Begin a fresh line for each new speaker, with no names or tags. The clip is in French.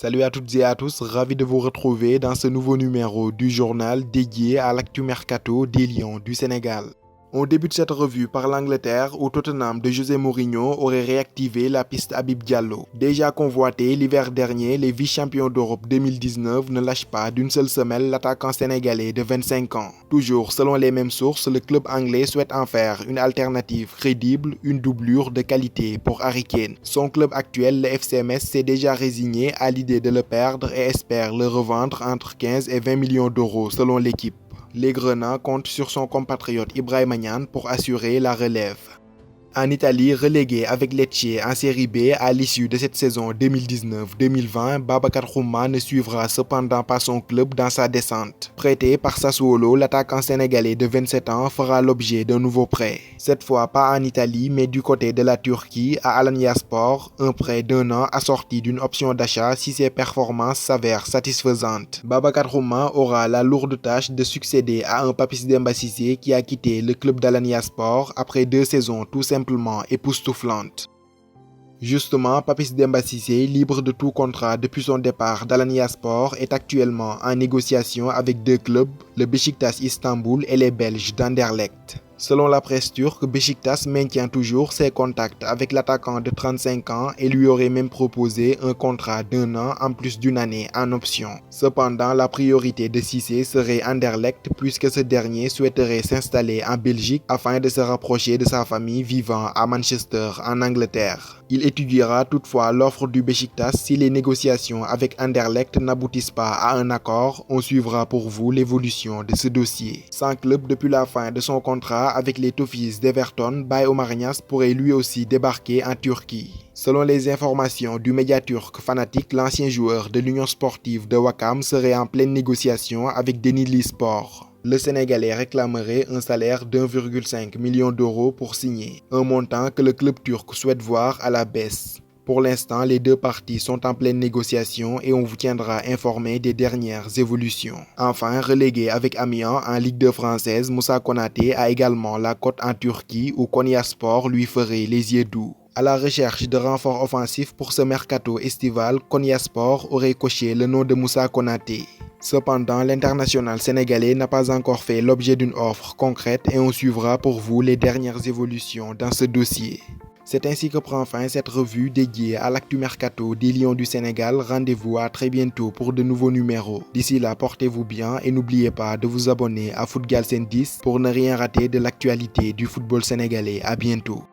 Salut à toutes et à tous, ravi de vous retrouver dans ce nouveau numéro du journal dédié à l'actu mercato des Lions du Sénégal. On débute cette revue par l'Angleterre où Tottenham de José Mourinho aurait réactivé la piste Habib Diallo. Déjà convoité l'hiver dernier, les vice-champions d'Europe 2019 ne lâchent pas d'une seule semelle l'attaquant sénégalais de 25 ans. Toujours selon les mêmes sources, le club anglais souhaite en faire une alternative crédible, une doublure de qualité pour Harry Kane. Son club actuel, le FC Metz, s'est déjà résigné à l'idée de le perdre et espère le revendre entre 15 et 20 millions d'euros selon l'équipe. Les Grenats comptent sur son compatriote Ibrahima Niane pour assurer la relève. En Italie, relégué avec Lecce en Série B à l'issue de cette saison 2019-2020, Babacar Xhuma ne suivra cependant pas son club dans sa descente. Prêté par Sassuolo, l'attaquant sénégalais de 27 ans fera l'objet d'un nouveau prêt. Cette fois pas en Italie, mais du côté de la Turquie à Alanyaspor, un prêt d'1 an assorti d'une option d'achat si ses performances s'avèrent satisfaisantes. Babacar Xhuma aura la lourde tâche de succéder à un Papis Demba Cissé qui a quitté le club d'Alanyaspor après 2 saisons tout simplement époustouflante. Justement, Papis Demba Cissé, libre de tout contrat depuis son départ d'Alanyaspor, est actuellement en négociation avec 2 clubs, le Beşiktaş Istanbul et les Belges d'Anderlecht. Selon la presse turque, Beşiktaş maintient toujours ses contacts avec l'attaquant de 35 ans et lui aurait même proposé un contrat d'1 an en plus d'une année en option. Cependant, la priorité de Cissé serait Anderlecht puisque ce dernier souhaiterait s'installer en Belgique afin de se rapprocher de sa famille vivant à Manchester en Angleterre. Il étudiera toutefois l'offre du Beşiktaş si les négociations avec Anderlecht n'aboutissent pas à un accord. On suivra pour vous l'évolution de ce dossier. Sans club depuis la fin de son contrat avec les Toffees d'Everton, Baye Omar Niasse pourrait lui aussi débarquer en Turquie. Selon les informations du média turc Fanatik, l'ancien joueur de l'Union sportive de Wakam serait en pleine négociation avec Denizli Sport. Le Sénégalais réclamerait un salaire d'1,5 million d'euros pour signer, un montant que le club turc souhaite voir à la baisse. Pour l'instant, les 2 parties sont en pleine négociation et on vous tiendra informé des dernières évolutions. Enfin, relégué avec Amiens en Ligue 2 française, Moussa Konaté a également la cote en Turquie où Konyaspor lui ferait les yeux doux. À la recherche de renforts offensifs pour ce mercato estival, Konyaspor aurait coché le nom de Moussa Konaté. Cependant, l'international sénégalais n'a pas encore fait l'objet d'une offre concrète et on suivra pour vous les dernières évolutions dans ce dossier. C'est ainsi que prend fin cette revue dédiée à l'actu mercato des Lions du Sénégal. Rendez-vous à très bientôt pour de nouveaux numéros. D'ici là, portez-vous bien et n'oubliez pas de vous abonner à Footgalsen 10 pour ne rien rater de l'actualité du football sénégalais. À bientôt.